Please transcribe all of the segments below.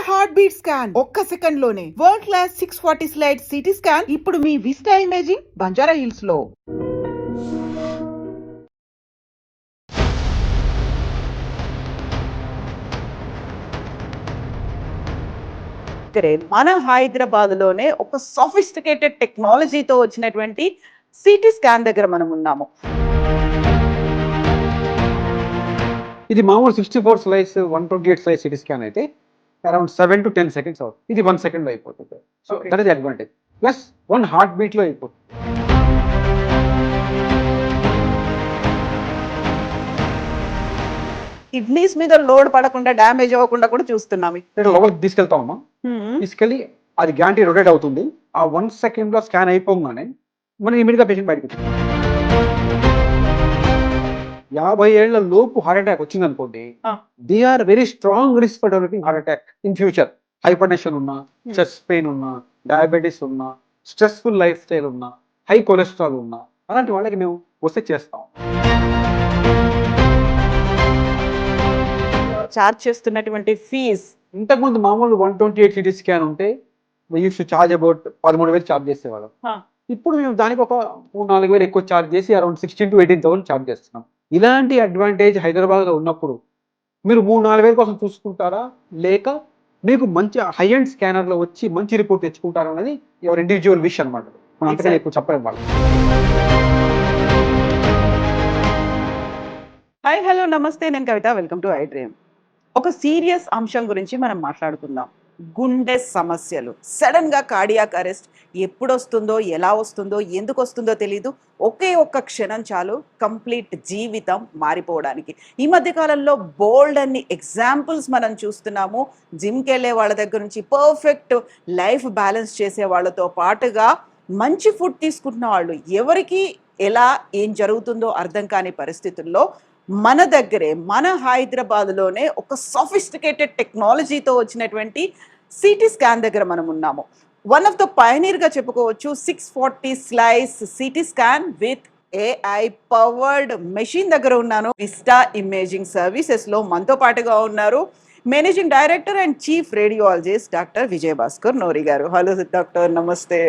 Heart beat scan ఒక్క second లోనే world class 640 slide CT scan ఇప్పుడు మీ విస్టా ఇమేజింగ్ బంజారా హిల్స్ లో. మన హైదరాబాద్ లోనే ఒక సోఫిస్టికేటెడ్ టెక్నాలజీతో వచ్చినటువంటి సిటీ స్కాన్ దగ్గర మనం ఉన్నాము. ఇది మామూలు 64 స్లైస్ 128 స్లైస్ సిటీ స్కాన్ అయితే అరౌండ్ 7 to 10 seconds అవుతుంది. ఇది 1 second లో అయిపోతుంది. So that is advantage. Plus 1 heart beat లో అయిపోతుంది. కిడ్నీస్ మీద లోడ్ పడకుండా డ్యామేజ్ అవ్వకుండా కూడా చూస్తున్నాం. లోపలికి తీసుకెళ్తామమ్మా. తీసుకెళ్ళి అది గ్యాంటీ రొటేట్ అవుతుంది. ఆ 1 second లో స్కాన్ అయిపోగానే మనం ఇమీడియట్ గా పేషెంట్ బయటకు 50 ఏళ్ల లోపు హార్ట్ అటాక్ వచ్చింది అనుకోండి, they are very strong risk for developing heart attack in future. Hypertension ఉన్నా, చెస్ట్ పెయిన్ ఉన్నా, డయాబెటీస్ ఉన్నా, స్ట్రెస్ఫుల్ లైఫ్ స్టైల్ ఉన్నా, హై కొలెస్ట్రాల్ ఉన్నా, అలాంటి వాళ్ళకి మేము వస్తే చేస్తాం. చార్జ్ చేస్తున్నటువంటి ఫీజ్ ఇంతకుముందు మామూలు 128 సిటీ స్కాన్ ఉంటే use to charge about 13,000 charge చేసేవాళ్ళం. ఇప్పుడు మేము దానికి ఒక 3-4 ఎక్కువ చార్జ్ చేసి అరౌండ్ 16,000 to 18,000 చార్జ్ చేస్తున్నాం. ఇలాంటి అడ్వాంటేజ్ హైదరాబాద్లో ఉన్నప్పుడు మీరు 3-4 కోసం చూసుకుంటారా, లేక మీకు మంచి హై అండ్ స్కానర్లో వచ్చి మంచి రిపోర్ట్ తెచ్చుకుంటారా అనేది ఎవరి ఇండివిజువల్ విష్ అనమాట. మనం అంతకన్నా ఎక్కువ చెప్పలేము వాళ్ళు. హాయ్ హలో నమస్తే, నేను Kavitha. Welcome to iDream. ఒక సీరియస్ అంశం గురించి మనం మాట్లాడుకుందాం. గుండె సమస్యలు, సడన్ గా కార్డియాక్ అరెస్ట్ ఎప్పుడు వస్తుందో, ఎలా వస్తుందో, ఎందుకు వస్తుందో తెలియదు. ఒకే ఒక్క క్షణం చాలు కంప్లీట్ జీవితం మారిపోవడానికి. ఈ మధ్య కాలంలో బోల్డ్ అన్ని ఎగ్జాంపుల్స్ మనం చూస్తున్నాము. జిమ్కి వెళ్ళే వాళ్ళ దగ్గర నుంచి పర్ఫెక్ట్ లైఫ్ బ్యాలెన్స్ చేసే వాళ్ళతో పాటుగా మంచి ఫుడ్ తీసుకుంటున్న వాళ్ళు, ఎవరికి ఎలా ఏం జరుగుతుందో అర్థం కాని పరిస్థితుల్లో మన దగ్గరే మన హైదరాబాద్లోనే ఒక సోఫిస్టికేటెడ్ టెక్నాలజీతో వచ్చినటువంటి సిటీ స్కాన్ దగ్గర మనం ఉన్నాము. వన్ ఆఫ్ ద పైనీర్గా చెప్పుకోవచ్చు. 640 slice CT scan with AI powered machine దగ్గర ఉన్నాను. విస్టా ఇమేజింగ్ సర్వీసెస్లో మనతో పాటుగా ఉన్నారు managing director and chief radiologist doctor Vijay Bhaskar Nori గారు. హలో డాక్టర్, నమస్తే.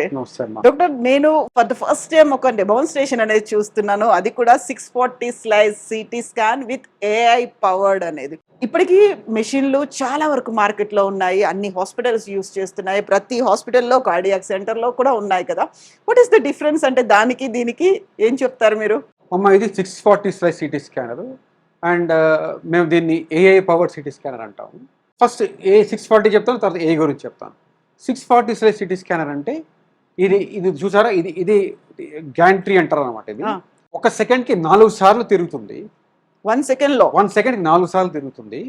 డాక్టర్, నేను ఫర్ ద ఫస్ట్ టైం ఒక డెమాన్స్ట్రేషన్ అనేది చూస్తున్నాను, అది కూడా 640 slice CT scan with AI powered అనేది. ఇప్పటికీ మెషిన్లు చాలా వరకు మార్కెట్లో ఉన్నాయి, అన్ని హాస్పిటల్స్ యూస్ చేస్తున్నాయి, ప్రతి హాస్పిటల్లో కార్డియాక్ సెంటర్లో కూడా ఉన్నాయి కదా. What is the difference? అంటే దానికి దీనికి ఏం చెప్తారు మీరు? అమ్మ, ఇది 640 స్లైస్ సిటీ స్కానర్ అండ్ మేము దీన్ని ఏఐ పవర్ సిటీ స్కానర్ అంటాము. ఫస్ట్ ఏ 640 చెప్తాను, తర్వాత ఏ గురించి చెప్తాను. 640 స్లైస్ సిటీ స్కానర్ అంటే ఇది చూసారా, ఇది గ్యాంట్రీ అంటారు అనమాట. ఇది 1 సెకండ్కి 4 సార్లు తిరుగుతుంది. 1 సెకండ్లో 1 సెకండ్కి 4 సార్లు తిరుగుతుంది.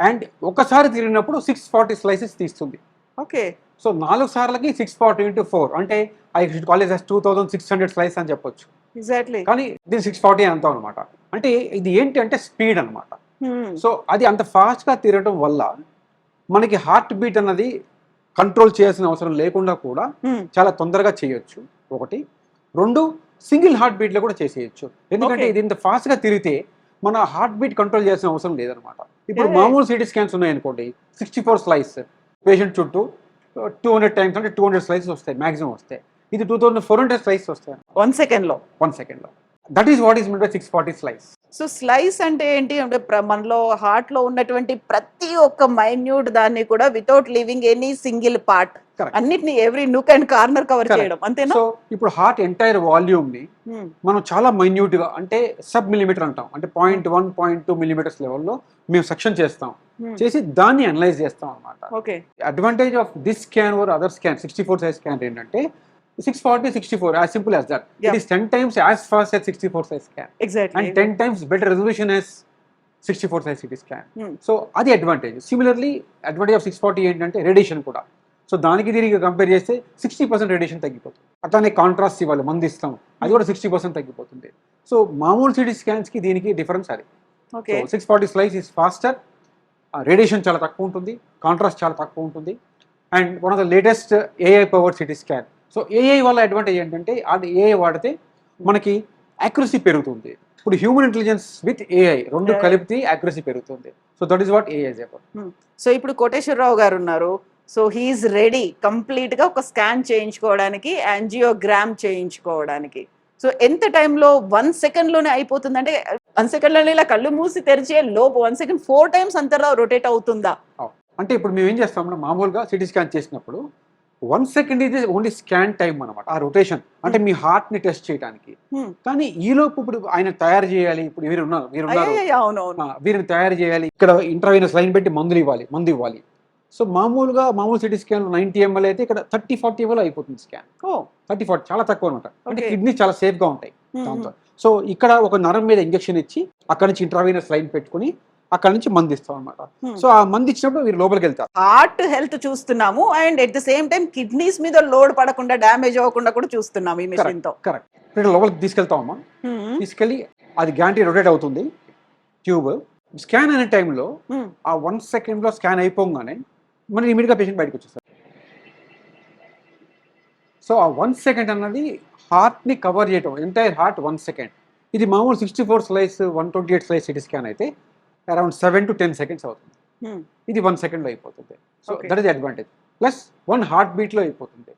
అండ్ ఒకసారి తిరిగినప్పుడు 640 స్లైసెస్ తీస్తుంది. ఓకే. సో 4 సార్లకి 640 into 4 అంటే I should call it 2600 slice అని చెప్పొచ్చు. ఎగ్జాక్ట్లీ. కానీ దీని 640 అంటాం అనమాట. అంటే ఇది ఏంటి అంటే స్పీడ్ అనమాట. సో అది అంత ఫాస్ట్గా తిరగడం వల్ల మనకి హార్ట్ బీట్ అన్నది కంట్రోల్ చేయాల్సిన అవసరం లేకుండా కూడా చాలా తొందరగా చేయొచ్చు. ఒకటి. 2, సింగిల్ హార్ట్ బీట్లో కూడా చేసేయచ్చు. ఎందుకంటే ఇది ఇంత ఫాస్ట్గా తిరిగితే మన హార్ట్ బీట్ కంట్రోల్ చేయాల్సిన అవసరం లేదనమాట. ఇప్పుడు మామూలు సిటీ స్కాన్స్ ఉన్నాయనుకోండి, 64 స్లైస్ పేషెంట్ చుట్టూ 200 టైమ్స్ అంటే 200 స్లైసెస్ వస్తాయి మ్యాక్సిమం వస్తాయి. ఇది 2400 స్లైసెస్ వస్తాయి 1 సెకండ్లో. 1 సెకండ్లో. That is what is mean by 640 slice. So slice అంటే ఏంటి అంటే మనలో హార్ట్ లో ఉన్నటువంటి ప్రతి ఒక్క మైన్యూట్ దాన్ని కూడా without leaving any single part అన్నిటిని every nook and corner cover చేయడం, అంతేనా? సో ఇప్పుడు హార్ట్ ఎంటైర్ వాల్యూమ్ ని మనం చాలా మైన్యూట్ గా అంటే సబ్ మిలిమీటర్ అంటాం, అంటే 0.1, 0.2 మిలిమీటర్స్ లెవెల్లో మేము సెక్షన్ చేస్తాం, చేసి దాన్ని అనలైజ్ చేస్తాం అనమాట. Okay. Advantage of this scan over other scan 64 size scan ఏంటంటే 640, 64 as simple as that. It is 10 times as fast as 64 size scan. Exactly. And 10 times better resolution as 64 size CT scan. So అది advantage. Similarly advantage of 640 ఏంటంటే radiation కూడా. So దానికి దీనికి compare చేస్తే 60% radiation తగ్గిపోతుంది. అట్లానే contrast ఇవ్వాలి, మంది ఇస్తాం, అది కూడా 60% తగ్గిపోతుంది. సో మామూలు సిటీ స్కాన్స్కి దీనికి డిఫరెన్స్ అది. Okay. 640 slice is faster, radiation చాలా తక్కువ ఉంటుంది, కాంట్రాస్ట్ చాలా తక్కువ ఉంటుంది, and one of the latest AI power CT scan. So AI వల్ల అడ్వాంటేజ్ ఏంటంటే అది ఏఐ వాడితే మనకి యాక్యురసీ పెరుగుతుంది. ఇప్పుడు హ్యూమన్ ఇంటెలిజెన్స్ విత్ ఏఐ రెండు Yeah. కలిపితే యాక్యురసీ పెరుగుతుంది. So that is what AI is about. So ఇప్పుడు కోటేశ్వరరావు గారు ఉన్నారు. సో హీఈస్ రెడీ కంప్లీట్ గా ఒక స్కాన్ చేయించుకోవడానికి, యాంజియోగ్రామ్ చేయించుకోవడానికి. సో ఎంత టైంలో 1 సెకండ్ లోనే అయిపోతుంది అంటే 1 సెకండ్ లోనే ఇలా కళ్ళు మూసి తెరిచే లోపు 1 సెకండ్ 4 టైమ్స్ అంతలా రొటేట్ అవుతుందా? అంటే ఇప్పుడు మేము ఏం చేస్తాం, మామూలుగా సిటీ స్కాన్ చేసినప్పుడు 1 సెకండ్ ఇది ఓన్లీ స్కాన్ టైం అనమాట, ఆ రొటేషన్ అంటే మీ హార్ట్ ని టెస్ట్ చేయడానికి. కానీ ఈ లోపు ఇప్పుడు ఆయన తయారు చేయాలి, ఇప్పుడు వీరు ఉన్నారు అవునవును. వీరిని తయారు చేయాలి, ఇక్కడ ఇంట్రావీనస్ లైన్ పెట్టి మందు ఇవ్వాలి. సో మామూలు సిటీ స్కాన్ 90 ml అయితే ఇక్కడ 30-40 ml అయిపోతుంది స్కాన్. 30-40 చాలా తక్కువ అనమాట. అంటే కిడ్నీ చాలా సేఫ్ గా ఉంటాయి దాంతో. సో ఇక్కడ ఒక నరం మీద ఇంజెక్షన్ ఇచ్చి అక్కడ నుంచి ఇంట్రావీనస్ లైన్ పెట్టుకుని అక్కడ నుంచి మంది ఇస్తాం అనమాట. సో ఆ మంది ఇచ్చినప్పుడు మీరు లోపలికి వెళ్తారు. హార్ట్ హెల్త్ చూస్తున్నాము and at the same time kidneys మీద లోడ్ పడకుండా డ్యామేజ్ అవ్వకుండా కూడా చూస్తున్నాము ఈ మెషిన్ తో. కరెక్ట్. ఇక్కడ లోపలికి తీసుకెళ్తామమ్మా. తీసుకెళ్ళి అది గ్యాంటీ రొటేట్ అవుతుంది ట్యూబ్. స్కాన్ అనే టైంలో ఆ 1 సెకండ్ లో స్కాన్ అయిపోగానే మనం ఇమీడియట్ గా పేషెంట్ బయటకు వచ్చేస్తారు. సో ఆ 1 సెకండ్ అన్నది హార్ట్ ని కవర్ చేయటం, ఎంటైర్ హార్ట్ 1 సెకండ్. ఇది మామూలు 64 స్లైస్ 128 స్లైస్ సిటీ స్కాన్ అయితే అరౌండ్ 7 to 10 seconds అవుతుంది. ఇది 1 సెకండ్ లో అయిపోతుంది. So that is advantage. Plus 1 heart beat లో అయిపోతుంది.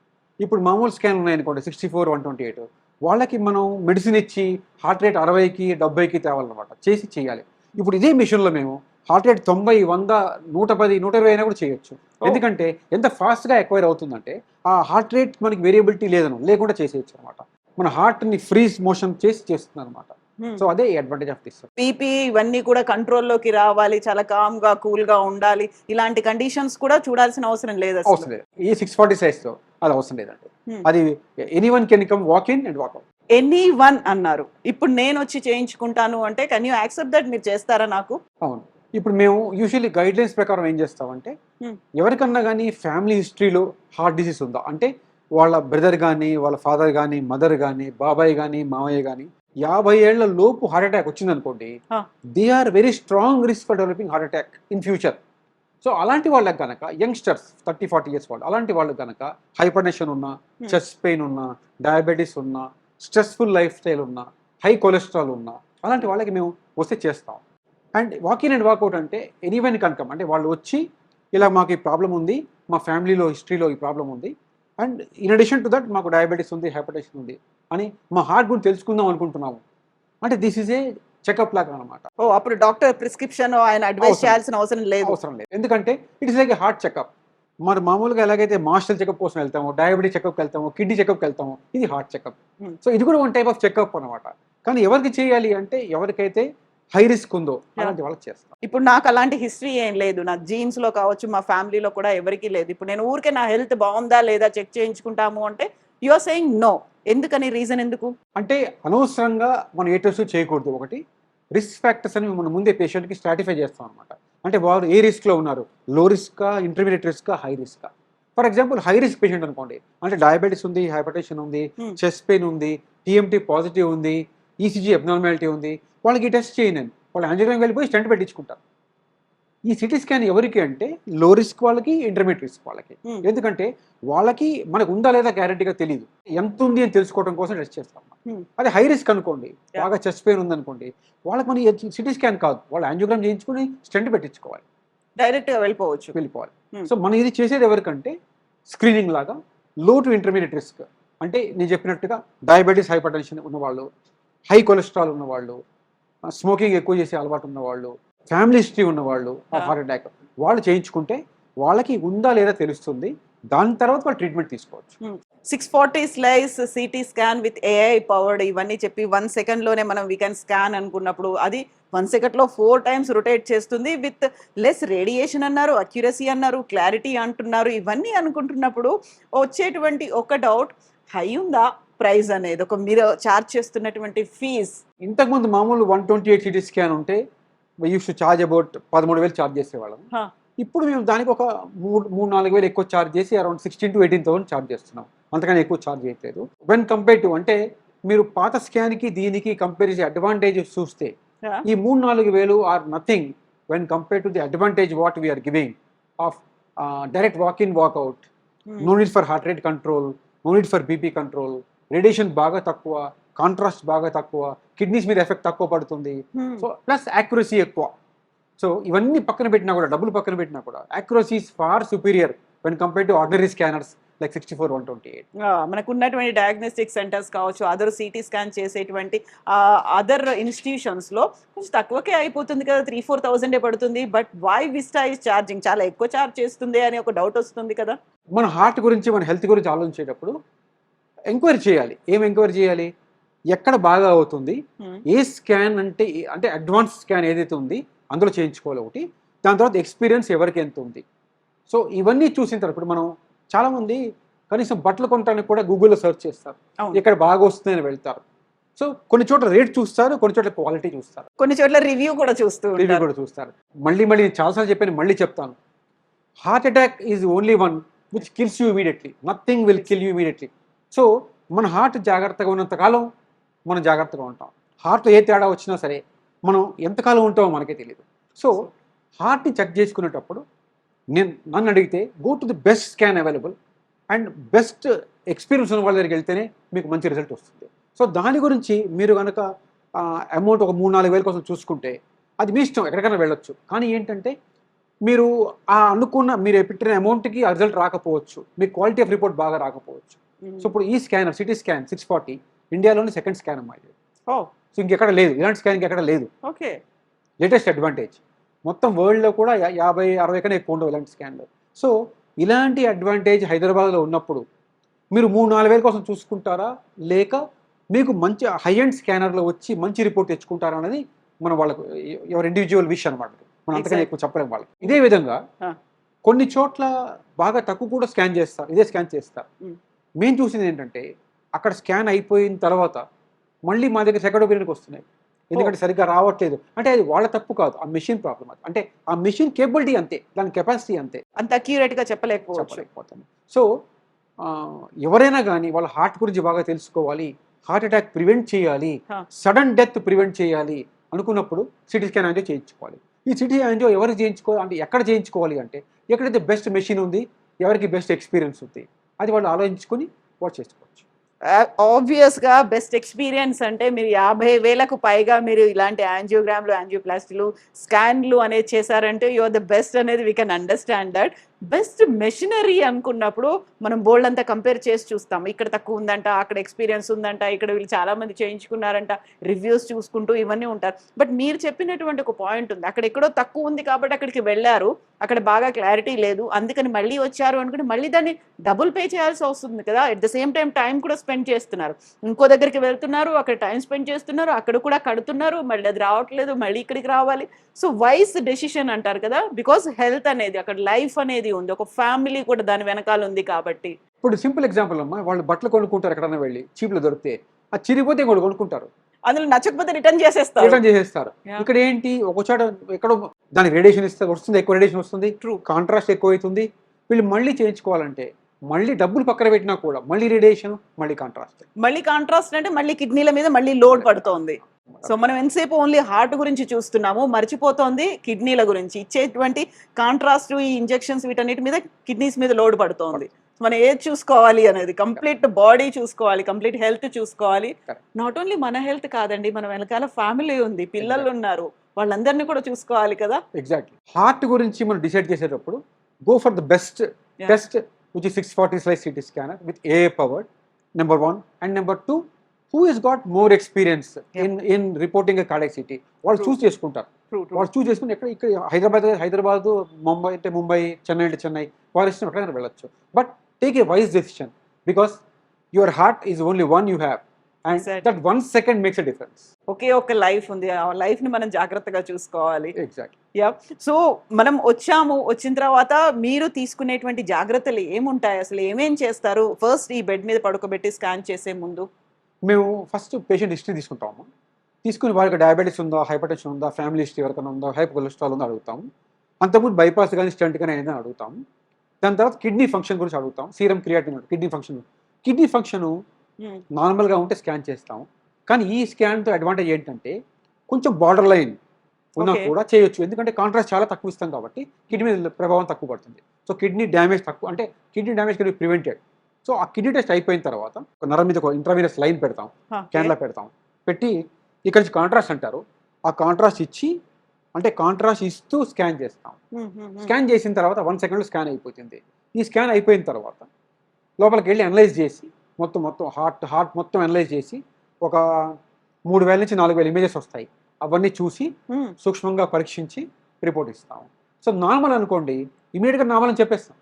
ఇప్పుడు మామూలు స్కాన్ ఉన్నాయనుకోండి 64, 128, వాళ్ళకి మనం మెడిసిన్ ఇచ్చి హార్ట్ రేట్ 60కి 70కి తేవాలన్నమాట, చేయాలి. ఇప్పుడు ఇదే మిషన్లో మేము హార్ట్ రేట్ 90, 100, 110, 120 అయినా కూడా చేయొచ్చు. ఎందుకంటే ఎంత ఫాస్ట్గా ఎక్వైర్ అవుతుందంటే ఆ హార్ట్ రేట్ మనకి వేరియబిలిటీ లేకుండా చేసేయచ్చు అనమాట. మన హార్ట్ని ఫ్రీజ్ మోషన్ చేస్తుంది అనమాట. సో అదే అడ్వాంటేజ్ ఆఫ్ దిస్. బీపీ ఇవన్నీ కూడా కంట్రోల్లోకి రావాలి, చాలా కామ్ గా కూల్ గా ఉండాలి, ఇలాంటి కండిషన్స్ కూడా చూడాల్సిన అవసరం లేదు. ఈ 640 సైజ్ తో అది అవసరం లేదండి. అది anyone can come walk in and walk out. Anyone అన్నారు. ఇప్పుడు నేను వచ్చి చేయించుకుంటాను అంటే కెన్ యూ యాక్సెప్ట్ దట్? మీరు చేస్తారా నాకు? అవును. ఇప్పుడు మేము యూజువల్లీ గైడ్ లైన్స్ ప్రకారం ఏం చేస్తామంటే ఎవరికన్నా కానీ ఫ్యామిలీ హిస్టరీలో హార్ట్ డిసీజ్ ఉందా అంటే వాళ్ళ బ్రదర్ కానీ, వాళ్ళ ఫాదర్ కానీ, మదర్ కానీ, బాబాయ్ కానీ, మామయ్య కానీ 50 ఏళ్ల లోపు హార్ట్ అటాక్ వచ్చిందనుకోండి, they are very strong risk for developing heart attack in future. So అలాంటి వాళ్ళకి కనుక యంగ్స్టర్స్ 30-40 years వాళ్ళు, అలాంటి వాళ్ళకి కనుక హైపర్ టెన్షన్ ఉన్నా, చెస్ట్ పెయిన్ ఉన్నా, డయాబెటీస్ ఉన్నా, స్ట్రెస్ఫుల్ లైఫ్ స్టైల్ ఉన్నా, హై కొలెస్ట్రాల్ ఉన్నా, అలాంటి వాళ్ళకి మేము వస్తే చేస్తాం. అండ్ వాకిన్ అండ్ వాకౌట్ అంటే ఎనీవన్ కన్కమ్, అంటే వాళ్ళు వచ్చి ఇలా మాకు ఈ ప్రాబ్లం ఉంది, మా ఫ్యామిలీలో హిస్టరీలో ఈ ప్రాబ్లం ఉంది, and in addition to that మాకు డయాబెటీస్ ఉంది, హైపర్ టెన్షన్ ఉంది అని మా హార్ట్ గురించి తెలుసుకుందాం అనుకుంటున్నాము అంటే దిస్ ఈజ్ ఏ చెకప్ లాగా అనమాట. అప్పుడు డాక్టర్ ప్రిస్క్రిప్షన్ ఆయన అడ్వైస్ చేయాల్సిన అవసరం లేదు. ఎందుకంటే it is like A heart checkup. మరి మామూలుగా ఎలాగైతే మాస్టర్ చెకప్ కోసం వెళ్తాము, డయాబెటీస్ చెకప్కి వెళ్తాము, కిడ్నీ చెకప్కి వెళ్తాము, ఇది హార్ట్ చెకప్. సో ఇది కూడా 1 type ఆఫ్ చెకప్ అనమాట. కానీ ఎవరికి చేయాలి అంటే ఎవరికైతే హై రిస్క్ ఉందో అలాంటి వాళ్ళకి చేస్తాం. ఇప్పుడు నాకు అలాంటి హిస్టరీ ఏం లేదు, నా జీన్స్ లో కావచ్చు, మా ఫ్యామిలీలో కూడా ఎవరికి లేదు. ఇప్పుడు నేను ఊరికే నా హెల్త్ బాగుందా లేదా చెక్ చేయించుకుంటాము అంటే యు ఆర్ సేయింగ్ నో. ఎందుకని? రీజన్ ఎందుకు? అంటే అనవసరంగా మనం ఏ టెస్ట్ చేయకూడదు. ఒకటి రిస్క్ ఫ్యాక్టర్స్ అని మనం ముందే పేషెంట్కి స్ట్రాటిఫై చేస్తాం అనమాట. అంటే వారు ఏ రిస్క్లో ఉన్నారు, లో రిస్కా, ఇంటర్మీడియట్ రిస్కా, హై రిస్కా. For example high risk patient అనుకోండి, అంటే డయాబెటీస్ ఉంది, హైపర్ టెన్షన్ ఉంది, చెస్ట్ పెయిన్ ఉంది, టీఎంటీ పాజిటివ్ ఉంది, ఈసీజీ అబ్నార్మాలిటీ ఉంది, వాళ్ళకి ఈ టెస్ట్ చేయను, వాళ్ళు యాంజియోగ్రామ్ వెళ్ళిపోయి స్టెంట్ పెట్టించుకుంటారు. ఈ సిటీ స్కాన్ ఎవరికి అంటే లో రిస్క్ వాళ్ళకి, ఇంటర్మీడియట్ రిస్క్ వాళ్ళకి. ఎందుకంటే వాళ్ళకి మనకు ఉందా లేదా గ్యారెంటీగా తెలియదు, ఎంత ఉంది అని తెలుసుకోవడం కోసం టెస్ట్ చేస్తాం. అదే హై రిస్క్ అనుకోండి, బాగా చెస్ట్ పెయిన్ ఉందనుకోండి, వాళ్ళకి మన సిటీ స్కాన్ కాదు, వాళ్ళు యాంజియోగ్రామ్ చేయించుకుని స్టెంట్ పెట్టించుకోవాలి, డైరెక్ట్ గా వెళ్ళిపోవాలి. సో మనం ఇది చేసేది ఎవరికంటే స్క్రీనింగ్ లాగా లో టు ఇంటర్మీడియట్ రిస్క్, అంటే నేను చెప్పినట్టుగా డయాబెటీస్, హైపర్ టెన్షన్ ఉన్నవాళ్ళు, హై కొలెస్ట్రాల్ ఉన్నవాళ్ళు, స్మోకింగ్ ఎక్కువ చేసే అలవాటు ఉన్నవాళ్ళు, ఫ్యామిలీ హిస్టరీ ఉన్నవాళ్ళు, హార్ట్ అటాక్ వాళ్ళు చేయించుకుంటే వాళ్ళకి ఉందా లేదా తెలుస్తుంది. దాని తర్వాత వాళ్ళు ట్రీట్మెంట్ తీసుకోవచ్చు. 640 slice CT scan with AI powered ఇవన్నీ చెప్పి 1 సెకండ్ లోనే మనం వీ కెన్ స్కాన్ అనుకున్నప్పుడు అది 1 సెకండ్ లో 4 times రొటేట్ చేస్తుంది విత్ లెస్ రేడియేషన్ అన్నారు, అక్యురసీ అన్నారు, క్లారిటీ అంటున్నారు. ఇవన్నీ అనుకుంటున్నప్పుడు వచ్చేటువంటి ఒక డౌట్, హై ఉందా ప్రైస్ అనేది, ఒక మీరు చార్జ్ చేస్తున్నటువంటి ఫీజ్? ఇంతకుముందు మామూలు 128 సిటీ స్కాన్ ఉంటే use to charge about 13,000 charge చేసేవాళ్ళం. ఇప్పుడు మేము దానికి ఒక 3-4 ఎక్కువ చార్జ్ చేసి అరౌండ్ 16,000 to 18,000 చార్జ్ చేస్తున్నాం. అంతకన్నా ఎక్కువ చార్జ్ చేయట్లేదు. వెన్ కంపేర్ టు, అంటే మీరు పాత స్కాన్కి దీనికి కంపేర్ చేసే అడ్వాంటేజ్ చూస్తే ఈ 3-4,000 are nothing when compare to the advantage what we're giving of direct walk in walk out, no need for heart rate control, no need for BP control, radiation బాగా తక్కువ, contrast బాగా తక్కువ, కిడ్నీస్ మీద effect తక్కువ పడుతుంది. So plus accuracy ఎక్కువ. So ఇవన్నీ పక్కన పెట్టినా కూడా, డబ్బులు పక్కన పెట్టినా కూడా accuracy is far superior when compare to ordinary scanners like 64-128. మనకు ఉన్నటువంటి డయాగ్నోస్టిక్ సెంటర్స్ కావచ్చు, అదర్ సిటీ స్కాన్ చేసేటువంటి అదర్ ఇన్స్టిట్యూషన్స్లో కొంచెం తక్కువకే అయిపోతుంది కదా, 3-4,000 పడుతుంది. But Y Vista is charging, చాలా ఎక్కువ ఛార్జ్ చేస్తుంది అని ఒక డౌట్ వస్తుంది కదా. మన హార్ట్ గురించి, మన హెల్త్ గురించి ఆలోచించేటప్పుడు ఎంక్వైరీ చేయాలి. ఏం ఎంక్వైరీ చేయాలి? ఎక్కడ బాగా అవుతుంది, ఏ స్కాన్ అంటే అడ్వాన్స్ స్కాన్ ఏదైతే ఉంది అందులో చేయించుకోవాలి ఒకటి. దాని తర్వాత ఎక్స్పీరియన్స్ ఎవరికి ఎంత ఉంది. సో ఇవన్నీ చూసిన తర్వాత ఇప్పుడు మనం చాలామంది కనీసం బట్టలు కొనడానికి కూడా గూగుల్లో సెర్చ్ చేస్తారు, ఇక్కడ బాగా వస్తుందని వెళ్తారు. సో కొన్ని చోట్ల రేట్ చూస్తారు, కొన్ని చోట్ల క్వాలిటీ చూస్తారు, కొన్ని చోట్ల రివ్యూ కూడా చూస్తారు. మళ్ళీ నేను చాలాసార్లు చెప్పాను, మళ్ళీ చెప్తాను. Heart attack is only one which kills you immediately. Nothing will kill you immediately. So మన హార్ట్ జాగ్రత్తగా ఉన్నంతకాలం మనం జాగ్రత్తగా ఉంటాం. హార్ట్లో ఏ తేడా వచ్చినా సరే మనం ఎంతకాలం ఉంటామో మనకే తెలియదు. సో హార్ట్ని చెక్ చేసుకునేటప్పుడు నన్ను అడిగితే go to the best scan available and best experience ఉన్న వాళ్ళ దగ్గరికి వెళ్తేనే మీకు మంచి రిజల్ట్ వస్తుంది. సో దాని గురించి మీరు కనుక అమౌంట్ ఒక 3-4 వేల కోసం చూసుకుంటే అది మీ ఇష్టం, ఎక్కడికైనా వెళ్ళొచ్చు. కానీ ఏంటంటే మీరు మీరు పెట్టిన అమౌంట్కి ఆ రిజల్ట్ రాకపోవచ్చు, మీకు క్వాలిటీ ఆఫ్ రిపోర్ట్ బాగా రాకపోవచ్చు. సో ఇప్పుడు ఈ స్కానర్ సిటీ స్కాన్ 640 ఇండియాలోని సెకండ్ స్కాన్ అమ్మా ఇది. సో ఇంకెక్కడ లేదు, ఇలాంటి స్కాన్ ఇంకెక్కడ లేదు. Okay, latest advantage. మొత్తం వరల్డ్లో కూడా 50-60 కన్నా ఎక్కువ ఉండవు ఇలాంటి స్కాన్లు. సో ఇలాంటి అడ్వాంటేజ్ హైదరాబాద్లో ఉన్నప్పుడు మీరు 3-4 వేల కోసం చూసుకుంటారా, లేక మీకు మంచి హై ఎండ్ స్కానర్లో వచ్చి మంచి రిపోర్ట్ తెచ్చుకుంటారా అనేది మనం వాళ్ళకు ఎవరి ఇండివిజువల్ విష్ అనమాట. మనం అంతకన్నా ఎక్కువ చెప్పలేము వాళ్ళకి. ఇదే విధంగా కొన్ని చోట్ల బాగా తక్కువ కూడా స్కాన్ చేస్తారు, ఇదే స్కాన్ చేస్తారు. మేము చూసింది ఏంటంటే అక్కడ స్కాన్ అయిపోయిన తర్వాత మళ్ళీ మా దగ్గర సెకండ్ ఒపీనియన్కి వస్తున్నాయి. ఎందుకంటే సరిగ్గా రావట్లేదు అంటే అది వాళ్ళ తప్పు కాదు, ఆ మెషిన్ ప్రాబ్లమ్. అంటే ఆ మెషిన్ కేపబిలిటీ అంతే, దాని కెపాసిటీ అంతే, అంత అక్యురేట్గా చెప్పలేకపోతాను. సో ఎవరైనా కానీ వాళ్ళ హార్ట్ గురించి బాగా తెలుసుకోవాలి, హార్ట్ అటాక్ ప్రివెంట్ చేయాలి, సడన్ డెత్ ప్రివెంట్ చేయాలి అనుకున్నప్పుడు సిటీ స్కాన్ యాంజియో చేయించుకోవాలి. ఈ సిటీ యాంజియో ఎవరికి చేయించుకోవాలి అంటే ఎక్కడ చేయించుకోవాలి అంటే ఎక్కడైతే బెస్ట్ మెషిన్ ఉంది, ఎవరికి బెస్ట్ ఎక్స్పీరియన్స్ ఉంది, అది వాళ్ళు ఆలోచించుకొని వాచ్ చేసుకోవచ్చు. ఆబ్వియస్గా బెస్ట్ ఎక్స్పీరియన్స్ అంటే మీరు 50,000కు పైగా మీరు ఇలాంటి యాంజియోగ్రామ్లు, యాంజియోప్లాస్టీలు, స్కాన్లు అనేది చేశారంటే యు ఆర్ ద బెస్ట్ అనేది we can understand that. Best machinery అనుకున్నప్పుడు మనం బోల్డ్ అంతా కంపేర్ చేసి చూస్తాం, ఇక్కడ తక్కువ ఉందంట, అక్కడ ఎక్స్పీరియన్స్ ఉందంట, ఇక్కడ వీళ్ళు చాలామంది చేయించుకున్నారంట, రివ్యూస్ చూసుకుంటూ ఇవన్నీ ఉంటారు. బట్ మీరు చెప్పినటువంటి ఒక పాయింట్ ఉంది, అక్కడ ఎక్కడో తక్కువ ఉంది కాబట్టి అక్కడికి వెళ్ళారు, అక్కడ బాగా క్లారిటీ లేదు, అందుకని మళ్ళీ వచ్చారు అనుకుంటే మళ్ళీ దాన్ని డబుల్ పే చేయాల్సి వస్తుంది కదా. ఎట్ ద సేమ్ టైం కూడా స్పెండ్ చేస్తున్నారు, ఇంకో దగ్గరికి వెళ్తున్నారు, అక్కడ టైం స్పెండ్ చేస్తున్నారు, అక్కడ కూడా కడుతున్నారు, మళ్ళీ అది రావట్లేదు, మళ్ళీ ఇక్కడికి రావాలి. సో వైస్ డెసిషన్ అంటారు కదా, బికాస్ హెల్త్ అనేది అక్కడ లైఫ్ అనేది ఉంది, ఒక ఫ్యామిలీ కూడా దాని వెనకాల ఉంది కాబట్టి. ఇప్పుడు సింపుల్ ఎగ్జాంపుల్ అమ్మా, వాళ్ళు బట్టలు కొనుక్కుంటారు ఎక్కడైనా వెళ్ళి, చీప్లో దొరికితే అది చిరిగిపోతే ఇంకోటి కొనుక్కుంటారు, అందులో నచ్చకపోతే రిటర్న్ చేసేస్తారు. ఇక్కడ ఏంటి ఒక చోట ఎక్కడో దానికి రేడియేషన్ వస్తుంది, ఎక్కువ రేడియేషన్ వస్తుంది, కాంట్రాస్ట్ ఎక్కువ అవుతుంది, వీళ్ళు మళ్ళీ చేయించుకోవాలంటే మళ్ళీ డబ్బులు పక్కన పెట్టినా కూడా మళ్ళీ రేడియేషన్, మళ్ళీ కాంట్రాస్ట్ అంటే మళ్ళీ కిడ్నీల మీద మళ్ళీ లోడ్ పడుతోంది. సో మనం ఎంతసేపు ఓన్లీ హార్ట్ గురించి చూస్తున్నాము, మర్చిపోతోంది కిడ్నీల గురించి. ఇచ్చేటువంటి కాంట్రాస్ట్, ఈ ఇంజెక్షన్స్ వీటన్నిటి మీద కిడ్నీస్ మీద లోడ్ పడుతోంది. మనం ఏది చూసుకోవాలి అనేది కంప్లీట్ బాడీ చూసుకోవాలి, కంప్లీట్ హెల్త్ చూసుకోవాలి. నాట్ ఓన్లీ మన హెల్త్ కాదండి, మన వెనకాల ఫ్యామిలీ ఉంది, పిల్లలు ఉన్నారు, వాళ్ళందరినీ కూడా చూసుకోవాలి కదా. ఎగ్జాక్ట్లీ. హార్ట్ గురించి మనం డిసైడ్ చేసేటప్పుడు go for the best test which is 640 slice CT scanner with AA powered, number 1, and number 2 who has got more experience in reporting a cardiac CT. వాళ్ళు చూస్ చేసుకుంటారు, వాళ్ళు చూస్ చేసుకుని ఇక్కడ హైదరాబాద్, ముంబై అంటే ముంబై, చెన్నై అంటే చెన్నై, వారి ఇష్టం ఎక్కడైనా వెళ్ళొచ్చు. But take a wise decision because your heart is only one you have and that 1 second makes a difference. ఒకే ఒక లైఫ్ ఉంది, ఆ లైఫ్ ని మనం జాగ్రత్తగా చూసుకోవాలి. ఎగ్జాక్ట్లీ. యా. సో మనం వచ్చిన తర్వాత మీరు తీసుకునేటువంటి జాగ్రత్తలు ఏముంటాయి, అసలు ఏమేం చేస్తారు? ఫస్ట్ ఈ బెడ్ మీద పడుకోబెట్టి స్కాన్ చేసే ముందు మేము ఫస్ట్ పేషెంట్ హిస్టరీ తీసుకుంటాము. తీసుకుని వారికి డయాబెటీస్ ఉందా, హైపర్ టెన్షన్ ఉందా, ఫ్యామిలీ హిస్టరీ ఎవరికైనా ఉందా, హైపర్ కొలెస్ట్రాల్ ఉందా అడుగుతాము. అంతకుముందు బైపాస్ కానీ స్టంట్ కానీ ఏదైనా అడుగుతాము. దాని తర్వాత కిడ్నీ ఫంక్షన్ గురించి అడుగుతాం, సీరం క్రియాటిన్, కిడ్నీ ఫంక్షన్ నార్మల్గా ఉంటే స్కాన్ చేస్తాం. కానీ ఈ స్కాన్తో అడ్వాంటేజ్ ఏంటంటే కొంచెం బార్డర్ లైన్ ఉన్నా కూడా చేయొచ్చు, ఎందుకంటే కాంట్రాస్ట్ చాలా తక్కువ ఇస్తాం కాబట్టి కిడ్నీ మీద ప్రభావం తక్కువ పడుతుంది. సో కిడ్నీ డ్యామేజ్ తక్కువ, అంటే kidney damage can be prevented. So ఆ కిడ్నీ టెస్ట్ అయిపోయిన తర్వాత నరం మీద ఇంట్రావీనస్ లైన్ పెడతాం, క్యాన్లా పెడతాం, పెట్టి ఇక్కడ నుంచి కాంట్రాస్ట్ అంటారు. ఆ కాంట్రాస్ట్ ఇచ్చి అంటే కాంట్రాస్ట్ ఇస్తూ స్కాన్ చేస్తాం. స్కాన్ చేసిన తర్వాత 1 సెకండ్లో స్కాన్ అయిపోతుంది. ఈ స్కాన్ అయిపోయిన తర్వాత లోపలికి వెళ్ళి అనలైజ్ చేసి మొత్తం హార్ట్ మొత్తం అనలైజ్ చేసి ఒక 3000 నుంచి 4000 ఇమేజెస్ వస్తాయి. అవన్నీ చూసి సూక్ష్మంగా పరీక్షించి రిపోర్ట్ ఇస్తాము. సో నార్మల్ అనుకోండి, ఇమీడియట్గా నార్మల్ అని చెప్పేస్తాం.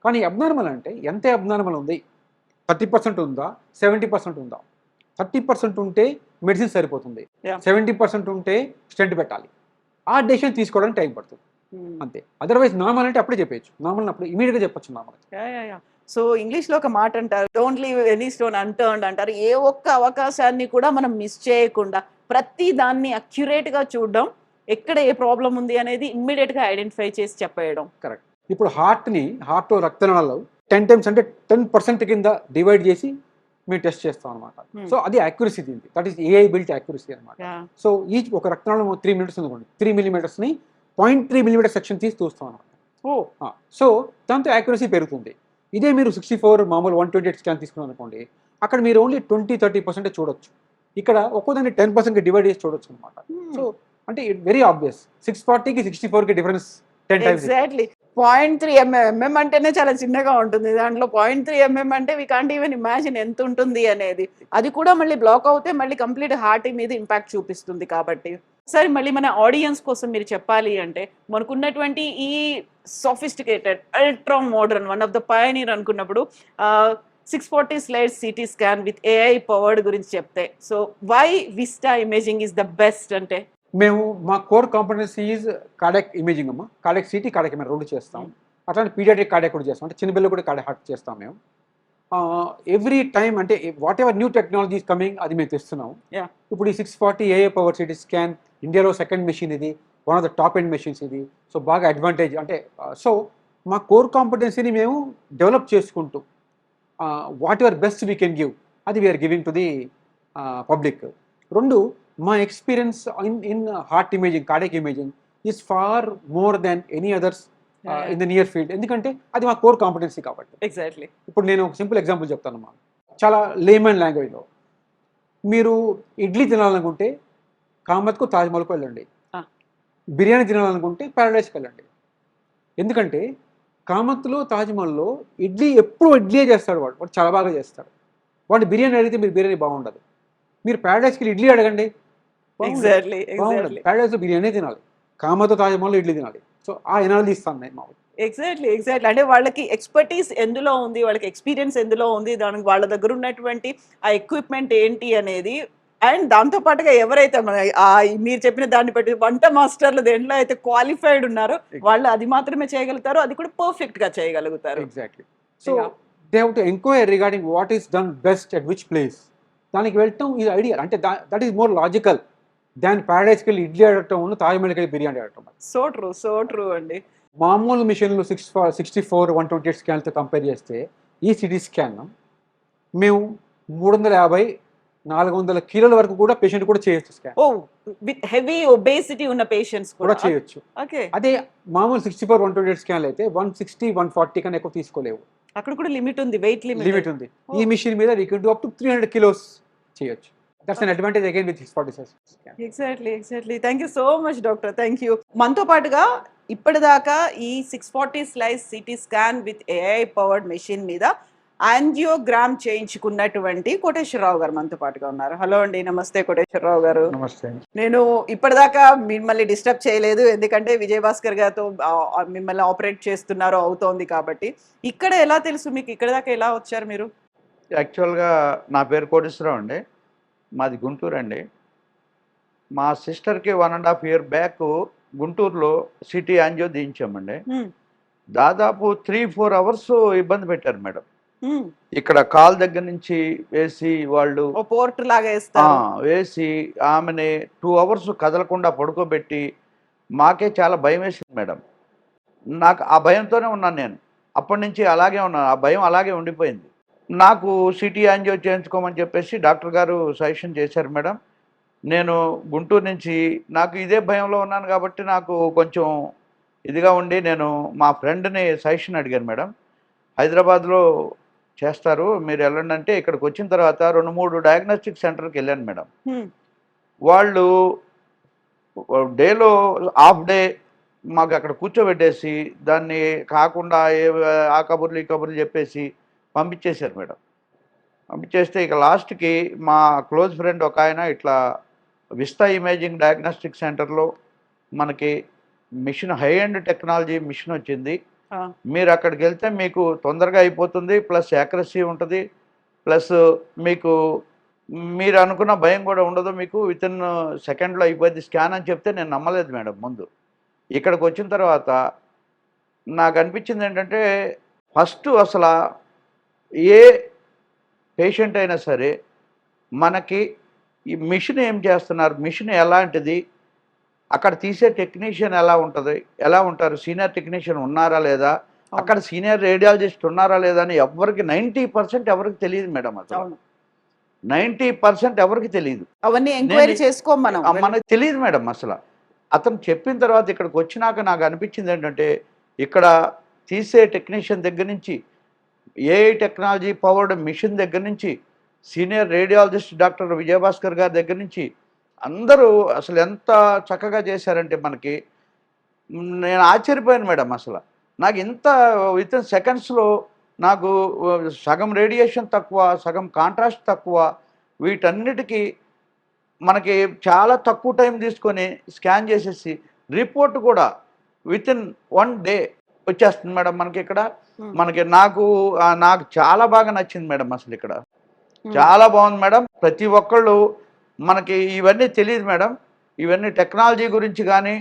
కానీ అబ్నార్మల్ అంటే ఎంత అబ్నార్మల్ ఉంది, 30% ఉందా, 70% ఉందా? 30% ఉంటే మెడిసిన్ సరిపోతుంది, 70% ఉంటే స్టెంట్ పెట్టాలి. ఆ డెసిషన్ తీసుకోవడానికి టైం పడుతుంది అంతే. అదర్వైజ్ నార్మల్ అంటే అప్పుడే చెప్పచ్చు, నార్మల్ అప్పుడు ఇమీడియట్గా చెప్పచ్చు నార్మల్. సో ఇంగ్లీష్లో ఒక మాట అంటారు, don't leave any stone unturned అంటారు. ఏ ఒక్క అవకాశాన్ని కూడా మనం మిస్ చేయకుండా ప్రతి దాన్ని అక్యురేట్గా చూడడం, ఎక్కడ ఏ ప్రాబ్లం ఉంది అనేది ఇమ్మీడియట్గా ఐడెంటిఫై చేసి చెప్పేయడం. కరెక్ట్. ఇప్పుడు హార్ట్ రక్తనాళాలు 10 times అంటే 10% కింద డివైడ్ చేసి మేము టెస్ట్ చేస్తాం అనమాట. సో అది యాక్యురసీ దీనికి, that is AI built accuracy అనమాట. సో ఈచ్ ఒక రక్తనాళం 3 minutes అనుకోండి, 3 millimeters 0.3 millimeter సెక్షన్ తీసి చూస్తాం అనమాట. సో దాంతో యాక్యురసీ పెరుగుతుంది. ఇదే మీరు 64 మామూలు 128 స్కాన్ తీసుకున్నాను అనుకోండి, అక్కడ మీరు ఓన్లీ 20-30% చూడొచ్చు. ఇక్కడ ఒక్కోదాన్ని 10% డివైడ్ చేసి చూడొచ్చు అనమాట. సో అంటే ఇట్ వెరీ ఆబ్వియస్. 640కి 64కి డిఫరెన్స్ 10 times. ఎగ్జాక్ట్లీ. 0.3 mm అంటేనే చాలా చిన్నగా ఉంటుంది, దాంట్లో 0.3 mm అంటే వీ కాంట్ ఈవెన్ ఇమాజిన్ ఎంత ఉంటుంది అనేది. అది కూడా మళ్ళీ బ్లాక్ అవుతే మళ్ళీ కంప్లీట్ హార్ట్ మీద ఇంపాక్ట్ చూపిస్తుంది. కాబట్టి సరే, మళ్ళీ మన ఆడియన్స్ కోసం మీరు చెప్పాలి అంటే, మనకున్నటువంటి ఈ sophisticated ultra modern one of the pioneer అనుకున్నప్పుడు 640 slides CT scan with AI powered గురించి చెప్తే, so Y Vista imaging is the best అంటే? మేము మా core competency is cardiac imaging అమ్మా. కార్డియాక్ సిటీ, కార్డియాక్ ఇమేజింగ్ రెండు చేస్తాం. అట్లాంటి పీడియాట్రిక్ కార్డియాక్ కూడా చేస్తాం, అంటే చిన్న బిల్లు కూడా కార్డియాక్ హార్ట్ చేస్తాం మేము. ఎవ్రీ టైం అంటే whatever new technology is coming అది మేము తెస్తున్నాం. ఇప్పుడు ఈ 640 AI పవర్ సిటీ స్కాన్ ఇండియాలో సెకండ్ మెషిన్, ఇది one of the top end machines ఇది. సో బాగా అడ్వాంటేజ్ అంటే, సో మా కోర్ కాంపిటెన్సీని మేము డెవలప్ చేసుకుంటూ whatever best we can give, అది we are giving to the public. రెండు, మా experience in heart imaging, cardiac imaging is far more than any others in the near field. ఎందుకంటే అది మా కోర్ కాంపిటెన్సీ కాబట్టి. ఎగ్జాక్ట్లీ. ఇప్పుడు నేను ఒక సింపుల్ ఎగ్జాంపుల్ చెప్తానమ్మా, చాలా లేమన్ లాంగ్వేజ్లో. మీరు ఇడ్లీ తినాలనుకుంటే కామత్కు తాజ్మహల్కు వెళ్ళండి, బిర్యానీ తినాలనుకుంటే ప్యారడైస్కి వెళ్ళండి. ఎందుకంటే కామత్లో తాజ్మహల్లో ఎప్పుడు ఇడ్లీయే చేస్తాడు, వాడు చాలా బాగా చేస్తాడు. వాడు బిర్యానీ అడిగితే మీరు బిర్యానీ బాగుండదు. మీరు ప్యారడైస్కి వెళ్ళి ఇడ్లీ అడగండి, ప్యారడైస్లో బిర్యానీ తినాలి, కామతో తాజ్మహల్లో ఇడ్లీ తినాలి. సో ఆ ఎనాలజీ ఇస్తాను నేను మామూలు. ఎగ్జాక్ట్లీ. అంటే వాళ్ళకి ఎక్స్పర్టీస్ ఎందులో ఉంది, వాళ్ళకి ఎక్స్పీరియన్స్ ఎందులో ఉంది, దానికి వాళ్ళ దగ్గర ఉన్నటువంటి ఆ ఎక్విప్మెంట్ ఏంటి అనేది, అండ్ దాంతో పాటుగా ఎవరైతే మీరు చెప్పిన దాన్ని బట్టి వంట మాస్టర్లు దేంట్లో అయితే క్వాలిఫైడ్ ఉన్నారో వాళ్ళు అది మాత్రమే చేయగలుగుతారు, అది కూడా పర్ఫెక్ట్ గా చేయగలుగుతారు. Exactly. So they have to enquire regarding what is done best at which place. దానికి వెళ్ళటం ఇది ఐడియా, అంటే దట్ ఈస్ మోర్ లాజికల్ దాని ప్యారడైస్కి వెళ్ళి ఇడ్లీ అడగటం, తాజ్మహల్కి వెళ్ళి బిర్యానీ అడగటం. సో ట్రూ అండి. మామూలు మిషన్లు 64 128 స్కాన్తో కంపేర్ చేస్తే ఈ సిటీ స్కాన్ మేము 350-400 కిలోల వరకు కూడా పేషెంట్ కూడా చేయొచ్చు స్కాన్. విత్ హెవీ ఒబేసిటీ ఉన్న పేషెంట్స్ కూడా చేయొచ్చు. అదే మామూలు 64 128 స్కాన్లు అయితే 160-140 కన్నా ఎక్కువ తీసుకోలేవు. అక్కడ కూడా లిమిట్ ఉంది, వెయిట్ లిమిట్ ఉంది. ఈ మిషన్ మీద we can do up to 300 kilos చేయొచ్చు. That's an advantage again with 640 scan. Exactly. Thank you so much, doctor. Thank you. మనతో పాటుగా ఇప్పటిదాకా ఈ 640 slice CT scan with AI powered machine మీద యాంజియోగ్రామ్ చేయించుకున్నటువంటి కోటేశ్వరరావు గారు మనతో పాటుగా ఉన్నారు. హలో అండి, నమస్తే కోటేశ్వరరావు గారు. నమస్తే. నేను ఇప్పటిదాకా మిమ్మల్ని డిస్టర్బ్ చేయలేదు, ఎందుకంటే విజయభాస్కర్ గారితో మిమ్మల్ని ఆపరేట్ చేస్తున్నారు అవుతోంది కాబట్టి. ఇక్కడ ఎలా తెలుసు మీకు, ఇక్కడ దాకా ఎలా వచ్చారు మీరు? యాక్చువల్గా నా పేరు కోటేశ్వరరావు అండి, మాది గుంటూరు అండి. మా సిస్టర్కి 1.5 year బ్యాక్ గుంటూరులో సిటీ యాంజియో దించామండి. దాదాపు 3-4 hours ఇబ్బంది పెట్టారు మేడం. ఇక్కడ కాల్ దగ్గర నుంచి వేసి వాళ్ళు పోర్ట్ లాగా వేసి ఆమెని 2 hours కదలకుండా పడుకోబెట్టి మాకే చాలా భయం వేసింది మేడం. నాకు ఆ భయంతోనే ఉన్నాను నేను, అప్పటి నుంచి అలాగే ఉన్నాను, ఆ భయం అలాగే ఉండిపోయింది. నాకు సిటీ యాంజియో చేయించుకోమని చెప్పేసి డాక్టర్ గారు సజెషన్ చేశారు మేడం. నేను గుంటూరు నుంచి, నాకు ఇదే భయంలో ఉన్నాను కాబట్టి నాకు కొంచెం ఇదిగా ఉండి నేను మా ఫ్రెండ్ని సజెషన్ అడిగాను మేడం. హైదరాబాద్లో చేస్తారు మీరు వెళ్ళండి అంటే, ఇక్కడికి వచ్చిన తర్వాత 2-3 డయాగ్నోస్టిక్ సెంటర్కి వెళ్ళాను మేడం. వాళ్ళు డేలో హాఫ్ డే మాకు అక్కడ కూర్చోబెట్టేసి దాన్ని కాకుండా ఆ కబుర్లు ఈ కబుర్లు చెప్పేసి పంపించేశారు మేడం. పంపించేస్తే ఇక లాస్ట్కి మా క్లోజ్ ఫ్రెండ్ ఒక ఆయన ఇట్లా విస్తా ఇమేజింగ్ డయాగ్నోస్టిక్ సెంటర్లో మనకి machine high end technology machine వచ్చింది, మీరు అక్కడికి వెళ్తే మీకు తొందరగా అయిపోతుంది, ప్లస్ యాక్యురసీ ఉంటుంది, ప్లస్ మీకు మీరు అనుకున్న భయం కూడా ఉండదు, మీకు విత్ ఇన్ సెకండ్లో అయిపోయింది స్కాన్ అని చెప్తే నేను నమ్మలేదు మేడం. ముందు ఇక్కడికి వచ్చిన తర్వాత నాకు అనిపించింది ఏంటంటే ఫస్ట్ అసలు ఏ పేషెంట్ అయినా సరే మనకి ఈ మిషన్ ఏం చేస్తున్నారు, మిషన్ ఎలాంటిది, అక్కడ తీసే టెక్నీషియన్ ఎలా ఉంటారు, సీనియర్ టెక్నీషియన్ ఉన్నారా లేదా, అక్కడ సీనియర్ రేడియాలజిస్ట్ ఉన్నారా లేదా అని ఎవరికి 90% ఎవరికి తెలియదు మేడం. అసలు 90% ఎవరికి తెలియదు. అవన్నీ ఎంక్వైరీ చేసుకోం మనం, మనకు తెలియదు మేడం. అసలు అతను చెప్పిన తర్వాత ఇక్కడికి వచ్చినాక నాకు అనిపించింది ఏంటంటే ఇక్కడ తీసే టెక్నీషియన్ దగ్గర నుంచి ఏఐ టెక్నాలజీ పవర్డ్ మిషన్ దగ్గర నుంచి సీనియర్ రేడియాలజిస్ట్ డాక్టర్ విజయభాస్కర్ గారి దగ్గర నుంచి అందరూ అసలు ఎంత చక్కగా చేశారంటే మనకి నేను ఆశ్చర్యపోయాను మేడం. అసలు నాకు ఇంత విత్ ఇన్ సెకండ్స్లో నాకు సగం రేడియేషన్ తక్కువ, సగం కాంట్రాస్ట్ తక్కువ, వీటన్నిటికీ మనకి చాలా తక్కువ టైం తీసుకొని స్కాన్ చేసేసి రిపోర్ట్ కూడా విత్ ఇన్ 1 డే వచ్చేస్తుంది మేడం మనకి ఇక్కడ. మనకి నాకు చాలా బాగా నచ్చింది మేడం. అసలు ఇక్కడ చాలా బాగుంది మేడం. ప్రతి ఒక్కళ్ళు మనకి ఇవన్నీ తెలియదు మేడం, ఇవన్నీ టెక్నాలజీ గురించి కానీ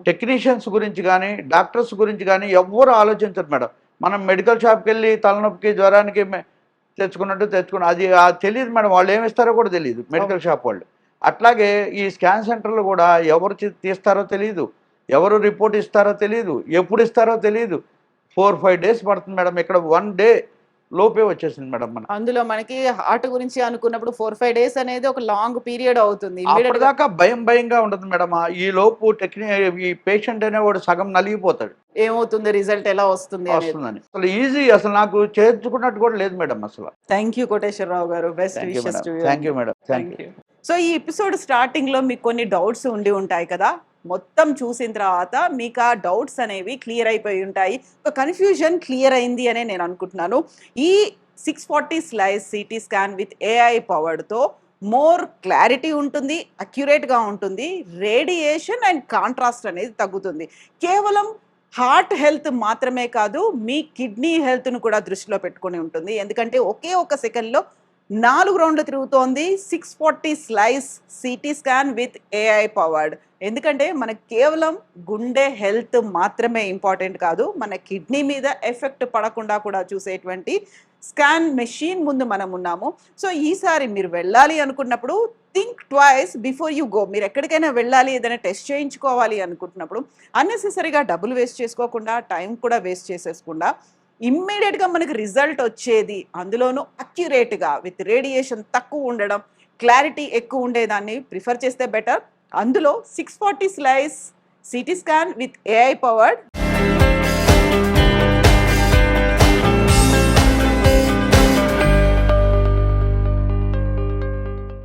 టెక్నీషియన్స్ గురించి కానీ డాక్టర్స్ గురించి కానీ ఎవ్వరు ఆలోచించరు మేడం. మనం మెడికల్ షాప్కి వెళ్ళి తలనొప్పికి జ్వరానికి తెచ్చుకున్నట్టు అది తెలియదు మేడం. వాళ్ళు ఏమి ఇస్తారో కూడా తెలియదు మెడికల్ షాప్ వాళ్ళు. అట్లాగే ఈ స్కాన్ సెంటర్లు కూడా ఎవరు తీస్తారో తెలియదు, ఎవరు రిపోర్ట్ ఇస్తారో తెలియదు, ఎప్పుడు ఇస్తారో తెలియదు. 4-5 days పడుతుంది మేడం. ఇక్కడ 1 day లోపే వచ్చేసింది మేడం. మన అందులో మనకి హార్ట్ గురించి అనుకున్నప్పుడు 4-5 days అనేది ఒక లాంగ్ పీరియడ్ అవుతుంది. అప్పటిదాకా భయంగా ఉంటుంది మేడం. ఈ లోపు ఈ పేషెంట్ అనేవాడు సగం నలిగిపోతాడు, ఏమవుతుంది, రిజల్ట్ ఎలా వస్తుందని. అసలు ఈజీ, అసలు నాకు చేర్చుకున్నట్టు కూడా లేదు మేడం. అసలు థ్యాంక్ యూ కోటేశ్వరరావు గారు. Best wishes to you. Thank you madam. Thank you. So ఈ ఎపిసోడ్ స్టార్టింగ్ లో మీకు కొన్ని డౌట్స్ ఉండి ఉంటాయి కదా, మొత్తం చూసిన తర్వాత మీకు ఆ డౌట్స్ అనేవి క్లియర్ అయిపోయి ఉంటాయి, ఒక కన్ఫ్యూజన్ క్లియర్ అయింది అని నేను అనుకుంటున్నాను. ఈ 640 slice CT scan with AI పవర్డ్తో మోర్ క్లారిటీ ఉంటుంది, అక్యురేట్గా ఉంటుంది, రేడియేషన్ అండ్ కాంట్రాస్ట్ అనేది తగ్గుతుంది. కేవలం హార్ట్ హెల్త్ మాత్రమే కాదు, మీ కిడ్నీ హెల్త్ను కూడా దృష్టిలో పెట్టుకొని ఉంటుంది. ఎందుకంటే ఒకే ఒక సెకండ్లో 4 రౌండ్లు తిరుగుతోంది 640 slice CT scan with AI powered. ఎందుకంటే మనకు కేవలం గుండె హెల్త్ మాత్రమే ఇంపార్టెంట్ కాదు, మన కిడ్నీ మీద ఎఫెక్ట్ పడకుండా కూడా చూసేటువంటి స్కాన్ మెషిన్ ముందు మనం ఉన్నాము. సో ఈసారి మీరు వెళ్ళాలి అనుకున్నప్పుడు think twice before you go. మీరు ఎక్కడికైనా వెళ్ళాలి, ఏదైనా టెస్ట్ చేయించుకోవాలి అనుకుంటున్నప్పుడు అన్నెసెసరీగా డబ్బులు వేస్ట్ చేసుకోకుండా, టైం కూడా వేస్ట్ చేసేసుకుండా ఇమ్మీడియట్గా మనకి రిజల్ట్ వచ్చేది, అందులోనూ అక్యురేట్గా విత్ రేడియేషన్ తక్కువ ఉండడం, క్లారిటీ ఎక్కువ ఉండేదాన్ని ప్రిఫర్ చేస్తే బెటర్. అందులో 640 slice CT scan with AI powered